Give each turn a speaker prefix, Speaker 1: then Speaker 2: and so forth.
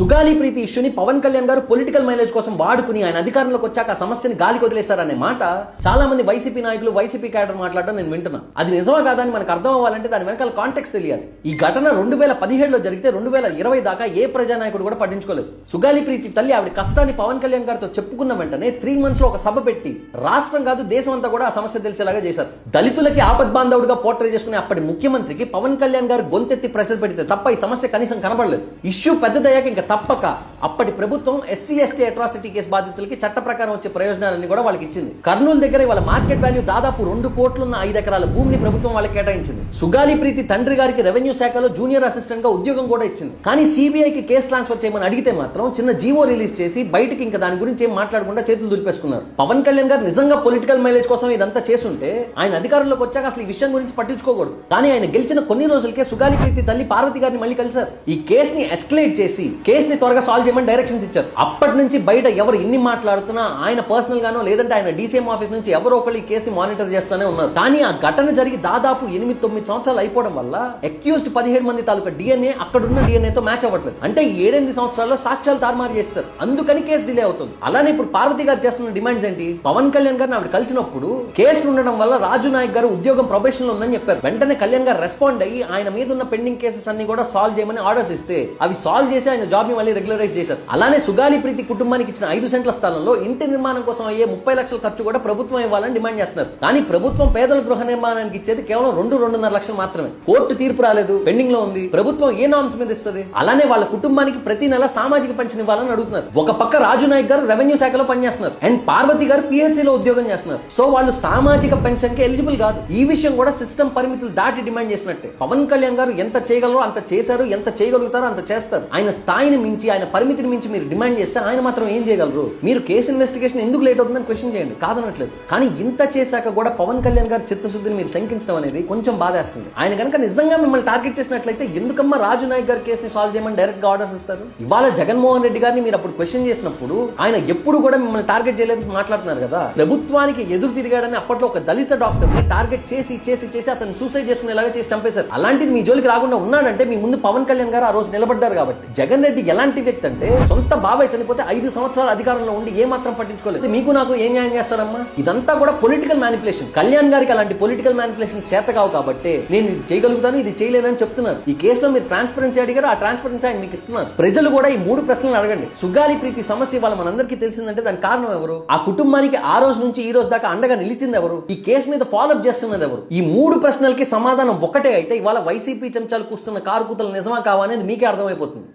Speaker 1: సుగాలి ప్రీతి ఇష్యూని పవన్ కళ్యాణ్ గారు political mileage కోసం వాడుకుని ఆయన అధికారంలోకి వచ్చాక ఆ సమస్యని గాలికి వదిలేశారనే మాట చాలా మంది వైసీపీ నాయకులు వైసీపీ క్యాడర్ మాట్లాడడం నేను వింటున్నా. అది నిజమా కాదా అని మనకు అర్థం అవ్వాలంటే దాని వెనకాల కాంటెక్స్ట్ తెలియాలి. ఈ ఘటన 2017లో జరిగితే 2020 దాకా ఏ ప్రజానాయకుడు కూడా పట్టించుకోలేదు. సుగాలి ప్రీతి తల్లి ఆవిడ కష్టాన్ని పవన్ కళ్యాణ్ గారితో చెప్పుకున్న వెంటనే 3 months లో ఒక సభ పెట్టి రాష్ట్రం కాదు దేశం అంతా కూడా ఆ సమస్య తెలిసేలాగా చేశారు. దళితులకి ఆపద్బాంధవుడిగా పోర్ట్రే చేసుకునే అప్పటి ముఖ్యమంత్రికి పవన్ కళ్యాణ్ గారు గొంతెత్తి ప్రెషర్ పెడితే తప్ప ఈ సమస్య కనీసం కనబడలేదు. ఇష్యూ పెద్దదయ్యాక ఇంకా తప్పక అప్పటి ప్రభుత్వం ఎస్సీ ఎస్టీ అట్రాసిటీ కేసు బాధితులకి చట్ట ప్రకారం వచ్చే ప్రయోజనాలన్నీ కూడా వాళ్ళకి ఇచ్చింది. కర్నూలు దగ్గర వాళ్ళ మార్కెట్ వాల్యూ దాదాపు 2 కోట్లున్న 5 ఎకరాల భూమిని ప్రభుత్వం వాళ్ళకి కేటాయించింది. సుగాలి ప్రీతి తండ్రి గారికి రెవెన్యూ శాఖలో జూనియర్ అసిస్టెంట్ గా ఉద్యోగం కూడా ఇచ్చింది. కానీ సిబిఐకి కేసు ట్రాన్స్ఫర్ చేయమని అడిగితే మాత్రం చిన్న జీవో రిలీజ్ చేసి బయటకి ఇంకా దాని గురించి ఏం మాట్లాడకుండా చేతులు దులిపేసుకున్నారు. పవన్ కళ్యాణ్ గారు నిజంగా పొలిటికల్ మైలేజ్ కోసం ఇదంతా చేస్తుంటే ఆయన అధికారంలోకి వచ్చాక అసలు ఈ విషయం గురించి పట్టించుకోకూడదు. కానీ ఆయన గెలిచిన కొన్ని రోజులకే సుగాలి ప్రీతి తల్లి పార్వతి గారిని మళ్ళీ కలిశారు. ఈ కేసుని ఎస్కలేట్ చేసి కేసుని త్వరగా సాల్వ్ చేయమని డైరెక్షన్స్ ఇచ్చారు. అప్పటి నుంచి బయట ఎవరు ఎన్ని మాట్లాడుతున్నా ఆయన పర్సనల్ గానో లేదంటే ఆయన డీసీఎం ఆఫీస్ నుంచి ఎవరో ఒకరు ఈ కేసుని మానిటర్ చేస్తూనే ఉన్నారు. కానీ ఆ ఘటన జరిగి దాదాపు 8-9 సంవత్సరాలు అయిపోవడం వల్ల అక్యూజ్డ్ 17 మంది తాలూకా డిఎన్ఏ అక్కడున్న డిఎన్ఏతో మ్యాచ్ అవ్వట్లేదు. అంటే 7-8 సంవత్సరాల్లో సాక్ష్యాలు తారుమారు చేస్తారు. అందుకని కేసు డిలే అవుతుంది. అలానే ఇప్పుడు పార్వతి గారు చేస్తున్న డిమాండ్స్ ఏంటి? పవన్ కళ్యాణ్ గారిని ఆవిడ కలిసినప్పుడు కేసు ఉండడం వల్ల రాజు నాయక్ గారు ఉద్యోగం ప్రొబేషన్ లో ఉందని చెప్పారు. వెంటనే కళ్యాణ్ గారు రెస్పాండ్ అయ్యి ఆయన మీద ఉన్న పెండింగ్ కేసెస్ అన్ని కూడా సాల్వ్ చేయమని ఆర్డర్స్ ఇస్తే అవి సాల్వ్ చేసి ఆయన జాబ్ ని మళ్ళీ రెగ్యులరైజ్ చేశారు. అలానే సుగాలి ప్రీతి కుటుంబానికి ఇచ్చిన 5 సెంట్ల స్థలంలో ఇంటి నిర్మాణం కోసం అయ్యే 30 లక్షల ఖర్చు కూడా ప్రభుత్వం ఇవ్వాలని డిమాండ్ చేస్తున్నారు. కానీ ప్రభుత్వం పేదల గృహ నిర్మాణానికి ఇచ్చేది కేవలం 2-2.5 లక్షలు మాత్రమే. కోర్టు తీర్పు రాలేదు, పెండింగ్ లో ఉంది. ప్రభుత్వం ఏ నామ్స్ మీద ఇస్తుంది? అలానే వాళ్ళ కుటుంబానికి ప్రతి నెల సామాజిక పెన్షన్ ఇవ్వాలని అడుగుతున్నారు. ఒక పక్క రాజు నాయక్ గారు రెవెన్యూ శాఖలో పనిచేస్తున్నారు అండ్ పార్వతి గారు పిహెచ్సి లో ఉద్యోగం చేస్తున్నారు. సో వాళ్ళు సామాజిక పెన్షన్ కి ఎలిజిబుల్ కాదు. ఈ విషయం కూడా సిస్టమ్ పరిమితులు దాటి డిమాండ్ చేసినట్టే. పవన్ కళ్యాణ్ గారు ఎంత చేయగలరో అంత చేశారు, ఎంత చేయగలుగుతారో అంత చేస్తారు. ఆయన స్థాయిని మించి ఆయన పరిమితిని మించి మీరు డిమాండ్ చేస్తే ఆయన మాత్రం ఏం చేయగలరు? మీరు కేసు ఇన్వెస్టిగేషన్ ఎందుకు లేట్ అవుతుందని క్వశ్చన్ చేయండి, కాదనట్లేదు. కానీ ఇంత చేశాక కూడా పవన్ కళ్యాణ్ గారు చిత్తశుద్ధిని మీరు శంకించడం అనేది కొంచెం బాధేస్తుంది. ఆయన కనుక నిజంగా మిమ్మల్ని టార్గెట్ చేసినట్లయితే ఎందుకమ్మా రాజు నాయక్ గారి కేసుని సాల్వ్ చేయమని డైరెక్ట్ గా ఆర్డర్స్ ఇస్తారు? ఇవాళ జగన్మోహన్ రెడ్డి గారిని మీరు అప్పుడు క్వశ్చన్ చేసినప్పుడు ఆయన ఎప్పుడు కూడా మిమ్మల్ని టార్గెట్ చేయలేదు మాట్లాడుతున్నారు కదా. ప్రభుత్వానికి ఎదురు తిరిగాడని అప్పట్లో ఒక దళిత డాక్టర్ ని టార్గెట్ చేసి చేసి చేసి అతను సూసైడ్ చేసుకునేలాగా చేసి చంపేశారు. అలాంటిది మీ జోలికి రాకుండా ఉన్నాడంటే మీ ముందు పవన్ కళ్యాణ్ గారు ఆ రోజు నిలబడ్డారు కాబట్టి. జగన్ రెడ్డి ఎలాంటి వ్యక్తి అంటే సొంత బాబాయ్ చనిపోతే 5 సంవత్సరాల అధికారంలో ఉండి ఏ మాత్రం పట్టించుకోలేదు. మీకు నాకు ఏం న్యాయం చేస్తారమ్మా? ఇదంతా కూడా పొలిటికల్ మ్యానిపులేషన్. కళ్యాణ్ గారికి అలాంటి పొలిటికల్ మ్యానిపులేషన్ చేత కావు కాబట్టి నేను ఇది చేయగలుగుతాను, ఇది చేయలేనని చెప్తున్నారు. ఈ కేసులో మీరు ట్రాన్స్పరెన్సీ అడిగారు, ఆ ట్రాన్స్పరెన్సీ ఆయన మీకు ఇస్తున్నారు. ప్రజలు కూడా ఈ 3 ప్రశ్నలు అడగండి. సుగాలి ప్రీతి సమస్య వాళ్ళ మనందరికీ తెలిసిందంటే దానికి కారణం ఎవరు? ఆ కుటుంబానికి ఆ రోజు నుంచి ఈ రోజు దాకా అండగా నిలిచింది ఎవరు? ఈ కేసు మీద ఫాలో అప్ చేస్తున్నది ఎవరు? ఈ 3 ప్రశ్నలకి సమాధానం ఒకటే అయితే ఇవాళ వైసీపీ చెంచాలు కూస్తున్న కారు కూతలు నిజమా కావా అనేది మీకే అర్థమైపోతుంది.